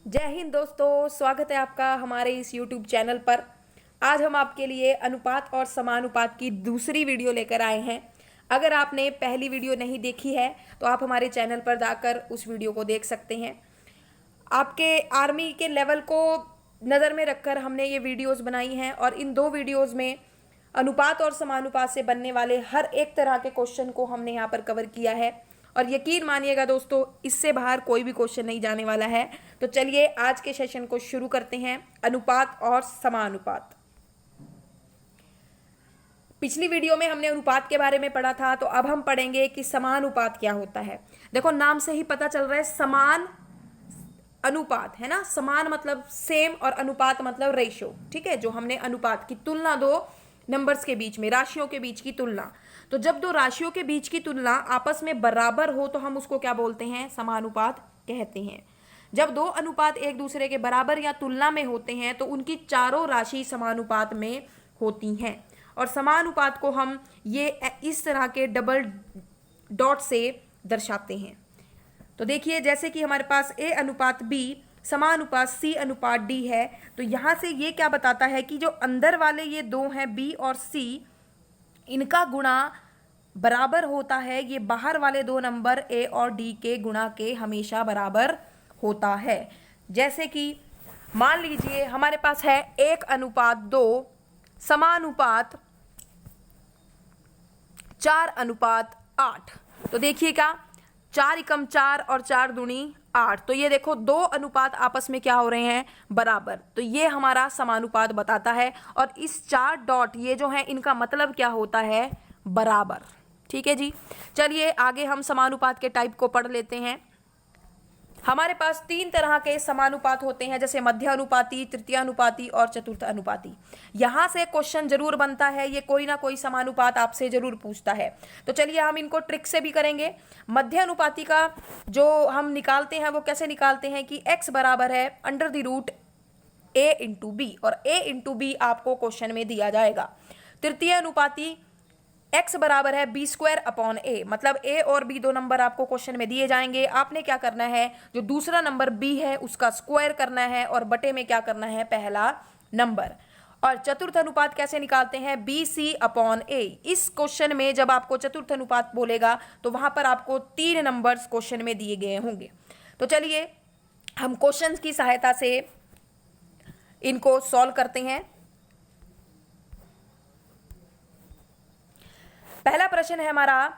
जय हिंद दोस्तों, स्वागत है आपका हमारे इस YouTube चैनल पर। आज हम आपके लिए अनुपात और समानुपात की दूसरी वीडियो लेकर आए हैं। अगर आपने पहली वीडियो नहीं देखी है तो आप हमारे चैनल पर जाकर उस वीडियो को देख सकते हैं। आपके आर्मी के लेवल को नज़र में रखकर हमने ये वीडियोस बनाई हैं और इन दो वीडियोस में अनुपात और समानुपात से बनने वाले हर एक तरह के क्वेश्चन को हमने यहाँ पर कवर किया है और यकीन मानिएगा दोस्तों, इससे बाहर कोई भी क्वेश्चन नहीं जाने वाला है। तो चलिए आज के सेशन को शुरू करते हैं। अनुपात और समानुपात। पिछली वीडियो में हमने अनुपात के बारे में पढ़ा था, तो अब हम पढ़ेंगे कि समानुपात क्या होता है। देखो, नाम से ही पता चल रहा है समान अनुपात है ना। समान मतलब सेम और अनुपात मतलब रेशियो। ठीक है, जो हमने अनुपात की तुलना दो नंबर्स के बीच में, राशियों के बीच की तुलना। तो जब दो राशियों के बीच की तुलना आपस में बराबर हो तो हम उसको क्या बोलते हैं? समानुपात कहते हैं। जब दो अनुपात एक दूसरे के बराबर या तुलना में होते हैं तो उनकी चारों राशि समानुपात में होती हैं। और समानुपात को हम ये इस तरह के डबल डॉट से दर्शाते हैं। तो देखिए, जैसे कि हमारे पास A अनुपात B समानुपात C अनुपात D है, तो यहाँ से ये क्या बताता है कि जो अंदर वाले ये दो हैं B और C, इनका गुणा बराबर होता है ये बाहर वाले दो नंबर A और D के गुणा के हमेशा बराबर होता है। जैसे कि मान लीजिए हमारे पास है 1 अनुपात 2 समानुपात 4 अनुपात 8। तो देखिएगा, 4 एकम 4 और 4 दूनी 8। तो ये देखो, दो अनुपात आपस में क्या हो रहे हैं? बराबर। तो ये हमारा समानुपात बताता है। और इस 4 डॉट ये जो है, इनका मतलब क्या होता है? बराबर। ठीक है जी, चलिए आगे हम समानुपात के टाइप को पढ़ लेते हैं। हमारे पास 3 तरह के समानुपात होते हैं, जैसे मध्य अनुपाती, तृतीय अनुपाती और चतुर्थ अनुपाती। यहां से क्वेश्चन जरूर बनता है, ये कोई ना कोई समानुपात आपसे जरूर पूछता है। तो चलिए हम इनको ट्रिक से भी करेंगे। मध्य अनुपाती का जो हम निकालते हैं वो कैसे निकालते हैं कि x बराबर है √a इंटू बी, और a इंटू बी आपको क्वेश्चन में दिया जाएगा। तृतीय अनुपाती x बराबर है b²/a, मतलब a और b दो नंबर आपको क्वेश्चन में दिए जाएंगे। आपने क्या करना है, जो दूसरा नंबर b है उसका स्क्वायर करना है और बटे में क्या करना है? पहला नंबर। और चतुर्थ अनुपात कैसे निकालते हैं? bc/a। इस क्वेश्चन में जब आपको चतुर्थ अनुपात बोलेगा तो वहां पर आपको 3 नंबर्स क्वेश्चन में दिए गए होंगे। तो चलिए हम क्वेश्चन की सहायता से इनको सॉल्व करते हैं। पहला प्रश्न है हमारा,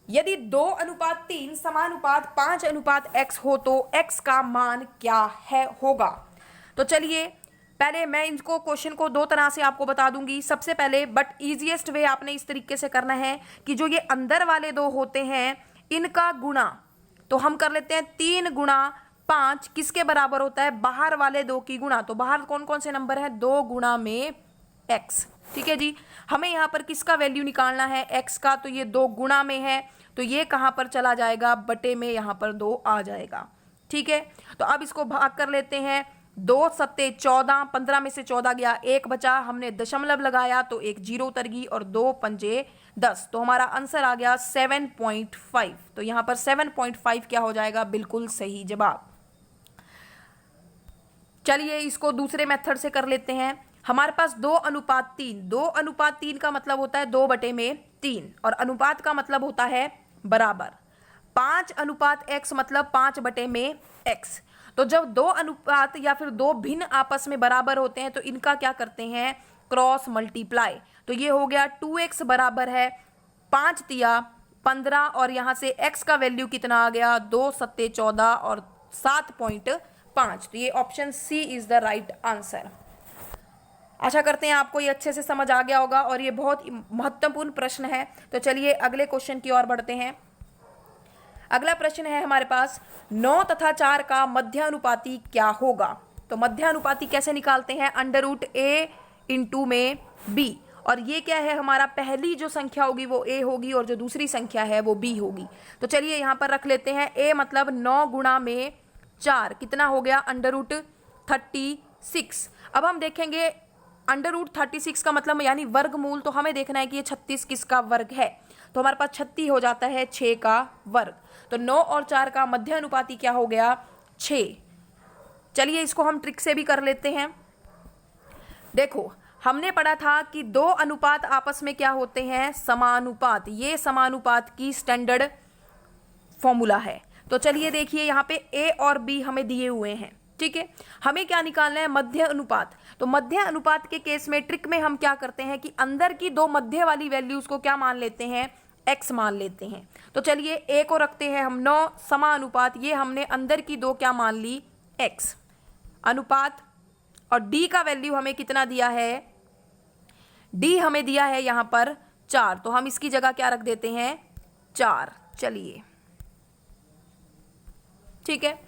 यदि 2 अनुपात 3 समानुपात 5 अनुपात x हो तो x का मान क्या है होगा। तो चलिए पहले मैं इनको क्वेश्चन को दो तरह से आपको बता दूंगी। सबसे पहले बट इजीएस्ट वे आपने इस तरीके से करना है कि जो ये अंदर वाले दो होते हैं इनका गुणा, तो हम कर लेते हैं 3 गुणा 5 किसके बराबर होता है? बाहर वाले दो की गुणा। तो बाहर कौन कौन से नंबर है? 2 गुणा में x। ठीक है जी, हमें यहाँ पर किसका वैल्यू निकालना है? x का। तो ये 2 गुणा में है, तो ये कहाँ पर चला जाएगा? बटे में यहाँ पर 2 आ जाएगा। ठीक है, तो अब इसको भाग कर लेते हैं। 2 सत्ते 14, 15 में से 14 गया, 1 बचा, हमने दशमलव लगाया तो एक 0 उतर गई, और 2 पंजे 10। तो हमारा आंसर आ गया 7.5। तो यहाँ पर 7.5 क्या हो जाएगा? बिल्कुल सही जवाब। चलिए इसको दूसरे मेथड से कर लेते हैं। हमारे पास 2 अनुपात 3, 2 अनुपात 3 का मतलब होता है 2 बटे में 3, और अनुपात का मतलब होता है बराबर। 5 अनुपात x मतलब 5 बटे में x। तो जब 2 अनुपात या फिर 2 भिन्न आपस में बराबर होते हैं तो इनका क्या करते हैं? Cross multiply. तो ये हो गया 2x बराबर है 5 तिया 15, और यहाँ से x का वैल्यू कितना आ गया? 2 सत्ते 14 और 7.5। तो ये option C is the right answer. आशा करते हैं आपको ये अच्छे से समझ आ गया होगा और ये बहुत महत्वपूर्ण प्रश्न है। तो चलिए अगले क्वेश्चन की ओर बढ़ते हैं। अगला प्रश्न है हमारे पास, 9 तथा 4 का मध्यानुपाती क्या होगा। तो मध्यानुपाती कैसे निकालते हैं? √a इंटू में b, और ये क्या है? हमारा पहली जो संख्या होगी वो a होगी और जो दूसरी संख्या है वो b होगी। तो चलिए यहाँ पर रख लेते हैं a मतलब 9 गुणा में 4 कितना हो गया? √36। अब हम देखेंगे √36 का मतलब यानी वर्गमूल, तो हमें देखना है कि ये 36 किसका वर्ग है। तो हमारे पास 36 हो जाता है 6 का वर्ग। तो 9 और 4 का मध्य अनुपाती क्या हो गया? 6। चलिए इसको हम ट्रिक से भी कर लेते हैं। देखो हमने पढ़ा था कि दो अनुपात आपस में क्या होते हैं? समानुपात। ये समानुपात की स्टैंडर्ड फॉर्मूला है। तो चलिए देखिए यहाँ पे ए और बी हमें दिए हुए हैं, ठीक है। हमें क्या निकालना है? मध्य अनुपात। तो मध्य अनुपात के केस में ट्रिक में हम क्या करते हैं कि अंदर की दो मध्य वाली वैल्यूज को क्या मान लेते हैं? x मान लेते हैं। तो चलिए a को रखते हैं हम 9 समानुपात, ये हमने अंदर की दो क्या मान ली? x अनुपात। और d का वैल्यू हमें कितना दिया है? d हमें दिया है यहां पर 4, तो हम इसकी जगह क्या रख देते हैं? 4। चलिए ठीक है।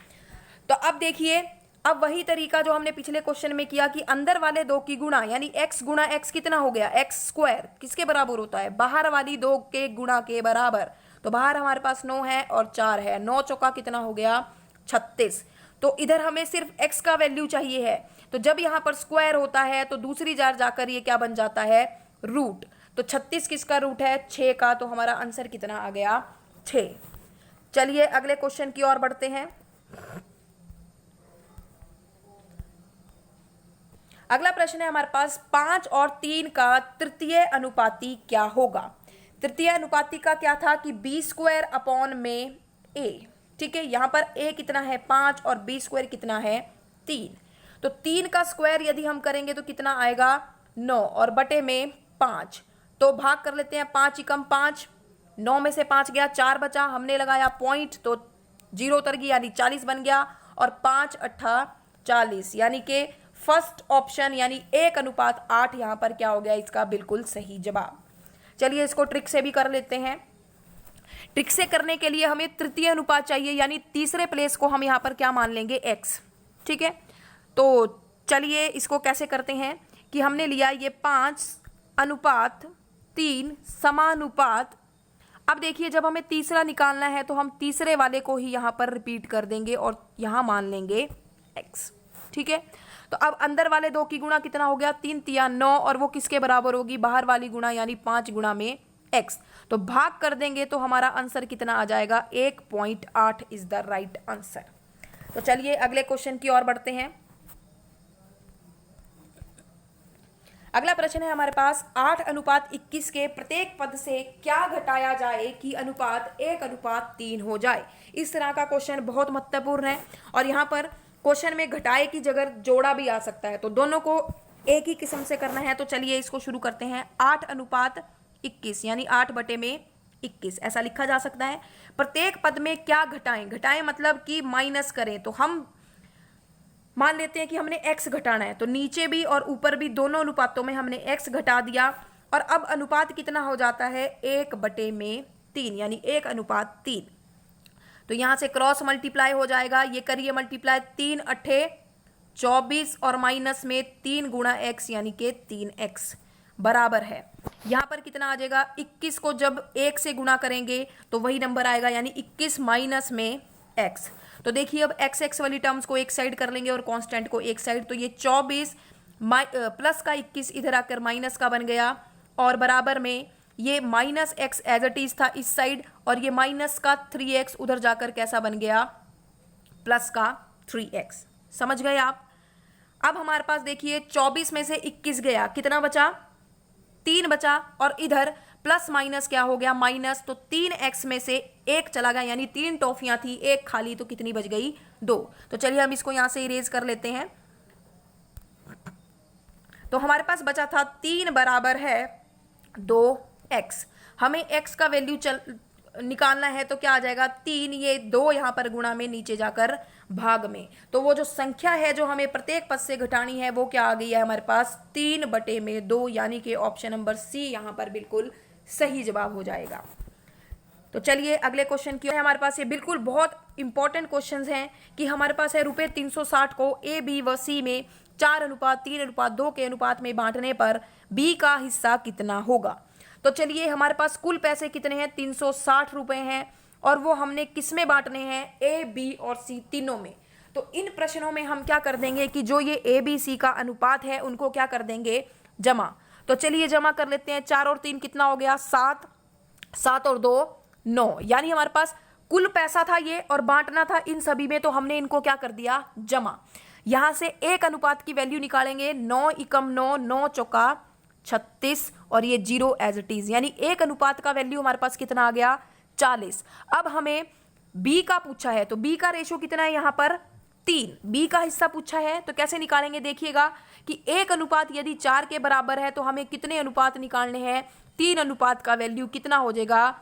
तो अब देखिए, अब वही तरीका जो हमने पिछले क्वेश्चन में किया कि अंदर वाले दो की गुणा, यानी x गुणा x कितना हो गया? x स्क्वायर किसके बराबर होता है? बाहर वाली दो के गुणा के बराबर। तो बाहर हमारे पास 9 है और 4 है, 9 चौका कितना हो गया? 36। तो इधर हमें सिर्फ x का वैल्यू चाहिए है। तो जब यहां पर स्क्वायर होता है तो दूसरी जार जाकर ये क्या बन जाता है? रूट। तो 36 किसका रूट है? 6 का। तो हमारा आंसर कितना आ गया? 6। चलिए अगले क्वेश्चन की ओर बढ़ते हैं। अगला प्रश्न है हमारे पास 5 और 3 का तृतीय अनुपाती क्या होगा? तृतीय अनुपाती का क्या था कि बी स्क्वायर अपॉन में a, ठीक है। यहां पर a कितना है? 5 और b स्क्वायर कितना है? 3। तो 3 का स्क्वायर यदि हम करेंगे तो कितना आएगा? 9 और बटे में 5। तो भाग कर लेते हैं, 5 एकम 5, 9 में से 5 गया, 4 बचा, हमने लगाया पॉइंट तो 0 उतर गई यानी 40 बन गया। और 5 अट्ठा 40, यानी कि फर्स्ट ऑप्शन यानी 1:8 यहां पर क्या हो गया? इसका बिल्कुल सही जवाब। चलिए इसको ट्रिक से भी कर लेते हैं। ट्रिक से करने के लिए हमें तृतीय अनुपात चाहिए, यानी तीसरे प्लेस को हम यहां पर क्या मान लेंगे? x, ठीक है। तो चलिए इसको कैसे करते हैं कि हमने लिया ये 5:3 समानुपात। अब देखिए जब हमें तीसरा निकालना है तो हम तीसरे वाले को ही यहां पर रिपीट कर देंगे और यहां मान लेंगे x, ठीक है। तो अब अंदर वाले दो की गुणा कितना हो गया? 3 तिया 9, और वो किसके बराबर होगी? बाहर वाली गुणा यानी 5 गुणा में x। तो भाग कर देंगे तो हमारा आंसर कितना आ जाएगा? 1.8 इज द राइट आंसर। तो चलिए अगले क्वेश्चन की ओर बढ़ते हैं। अगला प्रश्न है हमारे पास 8:21 के प्रत्येक पद से क्या घटाया जाए कि अनुपात 1:3 हो जाए। इस तरह का क्वेश्चन बहुत महत्वपूर्ण है और यहाँ पर क्वेश्चन में घटाए की जगह जोड़ा भी आ सकता है, तो दोनों को एक ही किस्म से करना है। तो चलिए इसको शुरू करते हैं। 8:21 यानी 8 बटे में 21 ऐसा लिखा जा सकता है। प्रत्येक पद में क्या घटाएं? घटाएं मतलब कि माइनस करें। तो हम मान लेते हैं कि हमने x घटाना है, तो नीचे भी और ऊपर भी दोनों अनुपातों में हमने x घटा दिया और अब अनुपात कितना हो जाता है? 1/3 यानी 1:3। तो यहां से क्रॉस मल्टीप्लाई हो जाएगा, ये करिए मल्टीप्लाई, 3 अट्ठे 24 और माइनस में 3 गुणा x यानी कि 3x बराबर है। यहां पर कितना आ जाएगा? 21 को जब 1 से गुणा करेंगे तो वही नंबर आएगा, यानी 21 माइनस में x। तो देखिए अब x वाली टर्म्स को एक साइड कर लेंगे और कांस्टेंट को एक साइड। तो ये 24 प्लस का 21 इधर आकर माइनस का बन गया और बराबर में ये minus x as it is था इस साइड और ये माइनस का 3x उधर जाकर कैसा बन गया? प्लस का 3x। समझ गए आप? अब हमारे पास देखिए 24 में से 21 गया, कितना बचा? 3 बचा और इधर प्लस माइनस क्या हो गया? माइनस। तो 3x में से 1 चला गया, यानी 3 टॉफियां थी, 1 खाली, तो कितनी बच गई? 2। तो चलिए हम इसको यहां से इरेज कर लेते हैं। तो हमारे पास बचा था 3 बराबर है 2x। हमें x का वैल्यू निकालना है तो क्या आ जाएगा? 3, ये 2 यहां पर गुणा में, नीचे जाकर भाग में। तो वो जो संख्या है जो हमें प्रत्येक पद से घटानी है वो क्या आ गई है हमारे पास? 3/2, यानी कि ऑप्शन नंबर सी यहां पर बिल्कुल सही जवाब हो जाएगा। तो चलिए अगले क्वेश्चन की हमारे पास ये बिल्कुल बहुत इंपॉर्टेंट क्वेश्चंस हैं कि हमारे पास है रुपये 360 को ए, बी व सी में 4:3:2 के अनुपात में बांटने पर बी का हिस्सा कितना होगा। तो चलिए हमारे पास कुल पैसे कितने हैं? 360 रुपए हैं और वो हमने किस में बांटने हैं? ए, बी और सी तीनों में। तो इन प्रश्नों में हम क्या कर देंगे कि जो ये ए, बी, सी का अनुपात है उनको क्या कर देंगे? जमा। तो चलिए जमा कर लेते हैं। 4 और 3 कितना हो गया? 7 7 और 2 9, यानी हमारे पास कुल पैसा था ये और बांटना था इन सभी में, तो हमने इनको क्या कर दिया, जमा। यहां से एक अनुपात की वैल्यू निकालेंगे, 9 एकम 9, 9 चौका 36 और ये 0 एज इट इज, यानी एक अनुपात का वैल्यू हमारे पास कितना आ गया, 40। अब हमें बी का पूछा है, तो बी का रेशो कितना है यहाँ पर, 3। बी का हिस्सा पूछा है तो कैसे निकालेंगे, देखिएगा कि एक अनुपात यदि 4 के बराबर है तो हमें कितने अनुपात निकालने हैं, 3 अनुपात का वैल्यू कितना हो जाएगा,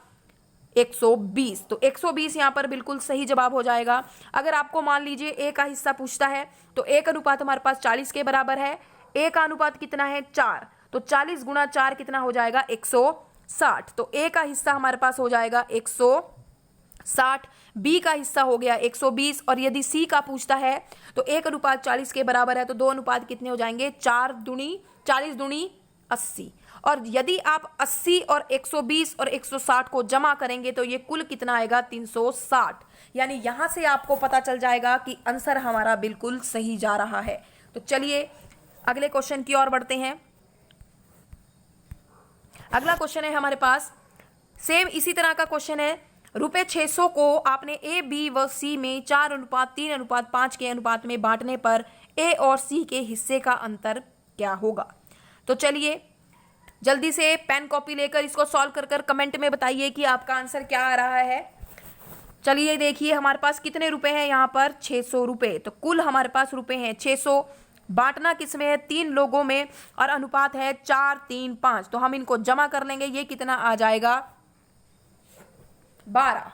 120। तो 120 यहाँ पर बिल्कुल सही जवाब हो जाएगा। अगर आपको मान लीजिए ए का हिस्सा पूछता है तो एक अनुपात हमारे पास 40 के बराबर है, ए का अनुपात कितना है, 4, तो 40 गुणा 4 कितना हो जाएगा, 160। तो ए का हिस्सा हमारे पास हो जाएगा 160, बी का हिस्सा हो गया 120, और यदि सी का पूछता है तो एक अनुपात 40 के बराबर है, तो दो अनुपात कितने हो जाएंगे, 4 दूनी 40 दूनी 80, और यदि आप 80 और 120 और 160 को जमा करेंगे तो ये कुल कितना आएगा, 360। यानी यहां से आपको पता चल जाएगा कि आंसर हमारा बिल्कुल सही जा रहा है। तो चलिए अगले क्वेश्चन की ओर बढ़ते हैं। अगला क्वेश्चन है हमारे पास, सेम इसी तरह का क्वेश्चन है। रुपए 600 को आपने ए, बी व सी में 4:3:5 के अनुपात में बांटने पर ए और सी के हिस्से का अंतर क्या होगा। तो चलिए जल्दी से पेन कॉपी लेकर इसको सॉल्व कर कर कमेंट में बताइए कि आपका आंसर क्या आ रहा है। चलिए देखिए हमारे पास कितने रुपए हैं यहाँ पर, 600 रुपए। तो कुल हमारे पास रुपए हैं 600, बांटना किसमें है, 3 लोगों में, और अनुपात है 4:3:5। तो हम इनको जमा कर लेंगे, ये कितना आ जाएगा, 12।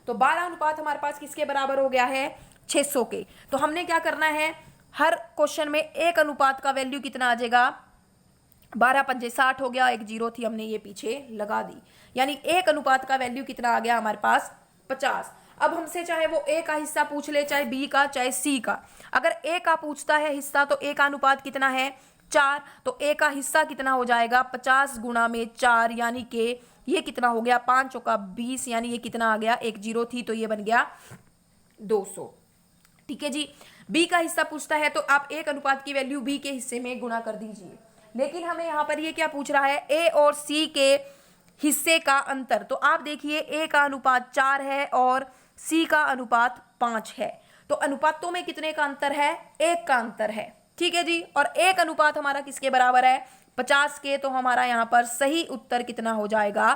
तो 12 अनुपात हमारे पास किसके बराबर हो गया है, 600 के। तो हमने क्या करना है, हर क्वेश्चन में एक अनुपात का वैल्यू कितना आ जाएगा, 12 पंजे 60 हो गया, एक जीरो थी हमने ये पीछे लगा दी, यानी एक अनुपात का वैल्यू कितना आ गया हमारे पास, 50। अब हमसे चाहे वो ए का हिस्सा पूछ ले, चाहे बी का, चाहे सी का। अगर ए का पूछता है हिस्सा तो ए का अनुपात कितना है, 4, तो ए का हिस्सा कितना हो जाएगा, 50 गुणा में 4, यानी कि ये कितना हो गया, 5 चौका 20, यानी ये कितना आ गया, एक जीरो थी तो ये बन गया 200। ठीक है जी। बी का हिस्सा पूछता है तो आप एक अनुपात की वैल्यू बी के हिस्से में गुणा कर दीजिए, लेकिन हमें यहाँ पर ये क्या पूछ रहा है, ए और सी के हिस्से का अंतर। तो आप देखिए ए का अनुपात 4 है और सी का अनुपात 5 है, तो अनुपातों में कितने का अंतर है, 1 का अंतर है। ठीक है जी, और एक अनुपात हमारा किसके बराबर है, 50 के। तो हमारा यहाँ पर सही उत्तर कितना हो जाएगा,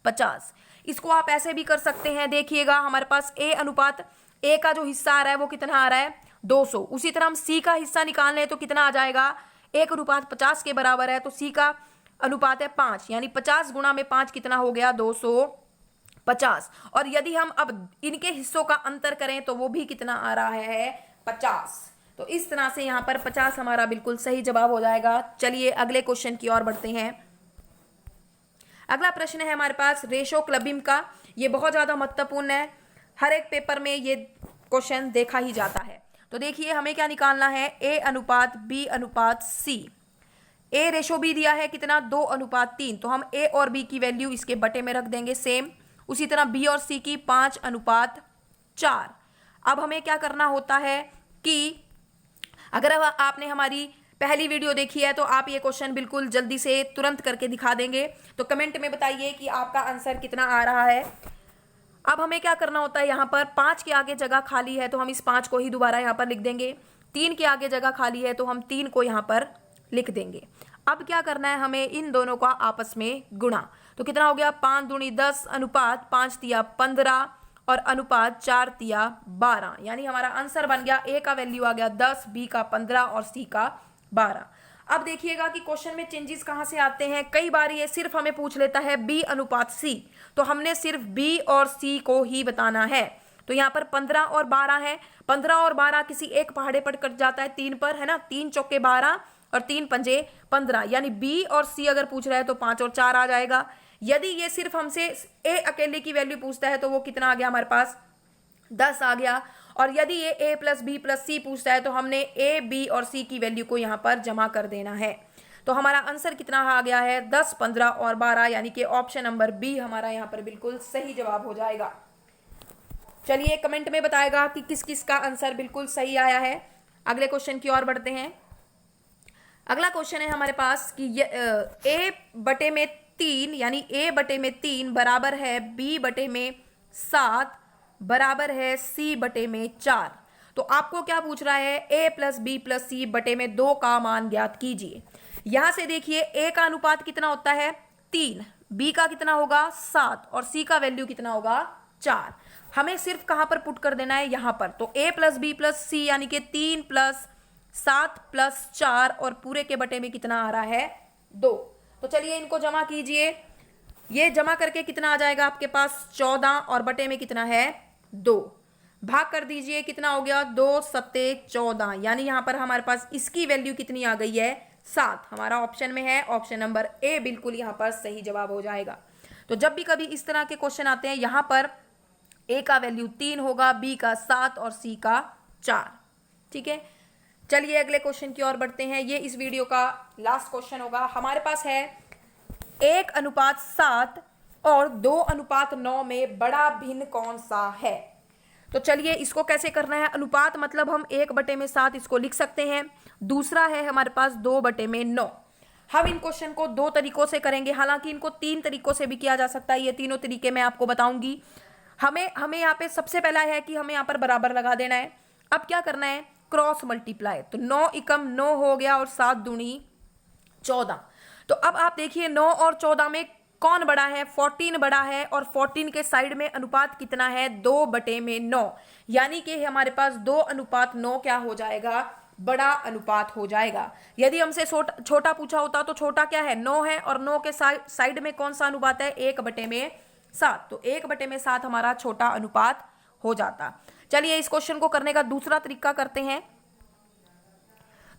50। इसको आप ऐसे भी कर सकते हैं, देखिएगा हमारे पास ए अनुपात, ए का जो हिस्सा आ रहा है वो कितना आ रहा है, 200। उसी तरह हम सी का हिस्सा निकाल लें तो कितना आ जाएगा, एक अनुपात 50 के बराबर है, तो सी का अनुपात है 5, यानी 50 गुणा में 5 कितना हो गया, 250। और यदि हम अब इनके हिस्सों का अंतर करें तो वो भी कितना आ रहा है, 50। तो इस तरह से यहाँ पर 50 हमारा बिल्कुल सही जवाब हो जाएगा। चलिए अगले क्वेश्चन की ओर बढ़ते हैं। अगला प्रश्न है हमारे पास रेशो क्लबिंग का। ये बहुत ज्यादा महत्वपूर्ण है, हर एक पेपर में ये क्वेश्चन देखा ही जाता है। तो देखिए हमें क्या निकालना है, ए अनुपात बी अनुपात सी। ए रेशो बी दिया है कितना, 2:3, तो हम ए और बी की वैल्यू इसके बटे में रख देंगे सेम। उसी तरह बी और सी की 5:4। अब हमें क्या करना होता है कि अगर आपने हमारी पहली वीडियो देखी है तो आप ये क्वेश्चन बिल्कुल जल्दी से तुरंत करके दिखा देंगे। तो कमेंट में बताइए कि आपका आंसर कितना आ रहा है। अब हमें क्या करना होता है, यहाँ पर 5 के आगे जगह खाली है तो हम इस 5 को ही दोबारा यहाँ पर लिख देंगे। 3 के आगे जगह खाली है तो हम 3 को यहाँ पर लिख देंगे। अब क्या करना है, हमें इन दोनों का आपस में गुणा। तो कितना हो गया, 5 दूनी 10 अनुपात 5 तिया 15 और अनुपात 4 तिया 12, यानी हमारा आंसर बन गया, ए का वैल्यू आ गया 10, बी का 15 और सी का 12। अब देखिएगा कि क्वेश्चन में चेंजेस कहां से आते हैं। कई बार ये सिर्फ हमें पूछ लेता है बी अनुपात सी, तो हमने सिर्फ बी और सी को ही बताना है। तो यहाँ पर 15 और 12 है, 15 और 12 किसी एक पहाड़े पर कट जाता है 3 पर, है ना, 3 चौके 12 और 3 पंजे 15, यानी बी और सी अगर पूछ रहा है तो 5 और 4 आ जाएगा। यदि ये सिर्फ हमसे ए अकेले की वैल्यू पूछता है तो वो कितना आ गया हमारे पास, 10 आ गया। और यदि ये ए प्लस बी प्लस सी पूछता है तो हमने ए बी और सी की वैल्यू को यहाँ पर जमा कर देना है। तो हमारा आंसर कितना आ गया है, 10, 15 और 12, यानी कि ऑप्शन नंबर बी हमारा यहाँ पर बिल्कुल सही जवाब हो जाएगा। चलिए कमेंट में बताएगा कि किस किस का आंसर बिल्कुल सही आया है। अगले क्वेश्चन की ओर बढ़ते हैं। अगला क्वेश्चन है हमारे पास कि ए बटे में 3 यानी A/3 बराबर है B/7 बराबर है C/4। तो आपको क्या पूछ रहा है, A प्लस बी प्लस सी बटे में 2 का मान ज्ञात कीजिए। यहां से देखिए A का अनुपात कितना होता है 3, B का कितना होगा 7 और C का वैल्यू कितना होगा 4। हमें सिर्फ कहां पर पुट कर देना है, यहां पर। तो A प्लस बी प्लस सी यानी कि 3 प्लस 7 प्लस 4 और पूरे के बटे में कितना आ रहा है 2। तो चलिए इनको जमा कीजिए। ये जमा करके कितना आ जाएगा आपके पास 14 और बटे में कितना है 2। भाग कर दीजिए, कितना हो गया 2 सत्ते 14 यानी यहां पर हमारे पास इसकी वैल्यू कितनी आ गई है 7। हमारा ऑप्शन में है ऑप्शन नंबर ए बिल्कुल यहां पर सही जवाब हो जाएगा। तो जब भी कभी इस तरह के क्वेश्चन आते हैं यहां पर ए का वैल्यू 3 होगा, बी का 7 और सी का 4। ठीक है, चलिए अगले क्वेश्चन की ओर बढ़ते हैं। ये इस वीडियो का लास्ट क्वेश्चन होगा। हमारे पास है 1:7 और 2:9 में बड़ा भिन्न कौन सा है। तो चलिए इसको कैसे करना है। अनुपात मतलब हम 1/7 इसको लिख सकते हैं। दूसरा है हमारे पास 2/9। हम इन क्वेश्चन को 2 तरीकों से करेंगे, हालांकि इनको 3 तरीकों से भी किया जा सकता है। ये तीनों तरीके मैं आपको बताऊंगी। हमें यहाँ पे सबसे पहला है कि हमें यहाँ पर बराबर लगा देना है। अब क्या करना है, क्रॉस मल्टीप्लाई। तो 9 एकम 9 हो गया और 7 दूनी 14। तो अब आप देखिए 9 और 14 में कौन बड़ा है, 14 बड़ा है और 14 के साइड में अनुपात कितना है 2/9 यानी कि हमारे पास 2:9 क्या हो जाएगा, बड़ा अनुपात हो जाएगा। यदि हमसे छोटा पूछा होता तो छोटा क्या है 9 है और 9 के साइड में कौन सा अनुपात है 1/7। तो 1/7 हमारा छोटा अनुपात हो जाता। चलिए इस क्वेश्चन को करने का दूसरा तरीका करते हैं।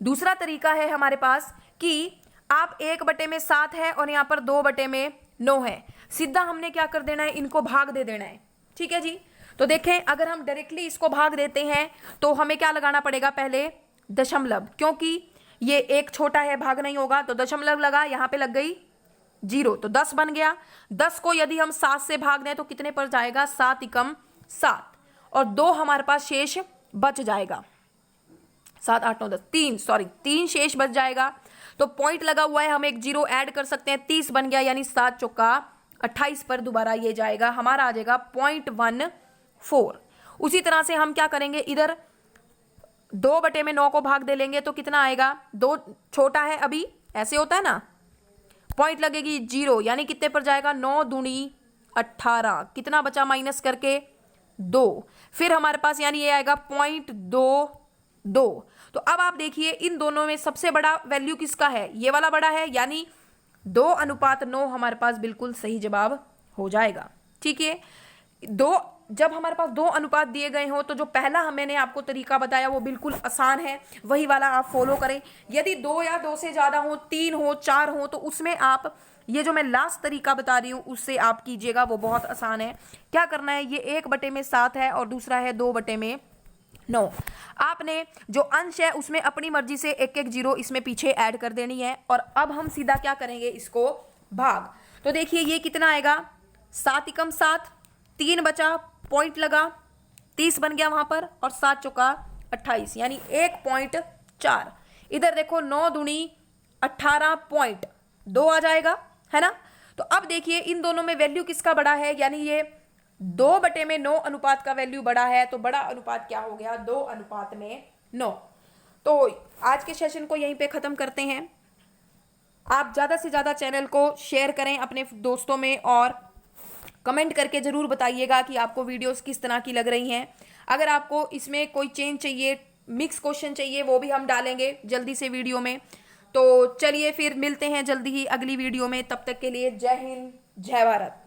दूसरा तरीका है हमारे पास कि आप 1/7 है और यहां पर 2/9 है। सीधा हमने क्या कर देना है, इनको भाग दे देना है। ठीक है जी। तो देखें अगर हम डायरेक्टली इसको भाग देते हैं तो हमें क्या लगाना पड़ेगा, पहले दशमलव, क्योंकि ये एक छोटा है भाग नहीं होगा। तो दशमलव लगा, यहां पे लग गई 0 तो 10 बन गया। 10 को यदि हम 7 से भाग दें तो कितने पर जाएगा 7 एकम 7 और 2 हमारे पास शेष बच जाएगा। 7 8 9 10 3 शेष बच जाएगा। तो पॉइंट लगा हुआ है, हम एक 0 ऐड कर सकते हैं, 30 बन गया यानी 7 चौका 28 पर दोबारा ये जाएगा, हमारा आ जाएगा 0.14। उसी तरह से हम क्या करेंगे, इधर 2/9 को भाग दे लेंगे तो कितना आएगा, 2 छोटा है अभी, ऐसे होता है ना, पॉइंट लगेगी 0 यानी कितने पर जाएगा 9 दूनी 18। कितना बचा माइनस करके 2, फिर हमारे पास यानी ये आएगा 0.22। तो अब आप देखिए इन दोनों में सबसे बड़ा वैल्यू किसका है, ये वाला बड़ा है यानी 2:9 हमारे पास बिल्कुल सही जवाब हो जाएगा। ठीक है, जब हमारे पास 2 अनुपात दिए गए हो तो जो पहला मैंने आपको तरीका बताया वो बिल्कुल आसान है, वही वाला आप फॉलो करें। यदि 2 या 2 से ज्यादा हो, 3 हो, 4 हो तो उसमें आप ये जो मैं लास्ट तरीका बता रही हूं उससे आप कीजिएगा, वो बहुत आसान है। क्या करना है, ये 1/7 है और दूसरा है 2/9। आपने जो अंश है उसमें अपनी मर्जी से एक 0 इसमें पीछे ऐड कर देनी है। और अब हम सीधा क्या करेंगे, इसको भाग। तो देखिए ये कितना आएगा 7 एकम 7, 3 बचा, पॉइंट लगा, 30 बन गया वहां पर और 7 चौका 28 यानी 1.4। इधर देखो 9 दूनी 18.2 आ जाएगा, है ना। तो अब देखिए इन दोनों में वैल्यू किसका बड़ा है, यानी ये 2/9 अनुपात का वैल्यू बड़ा है। तो बड़ा अनुपात क्या हो गया 2:9। तो आज के सेशन को यहीं पे खत्म करते हैं। आप ज्यादा से ज्यादा चैनल को शेयर करें अपने दोस्तों में और कमेंट करके जरूर बताइएगा कि आपको वीडियोस किस तरह की लग रही हैं। अगर आपको इसमें कोई चेंज चाहिए, मिक्स क्वेश्चन चाहिए, वो भी हम डालेंगे जल्दी से वीडियो में। तो चलिए फिर मिलते हैं जल्दी ही अगली वीडियो में। तब तक के लिए जय हिंद, जय भारत।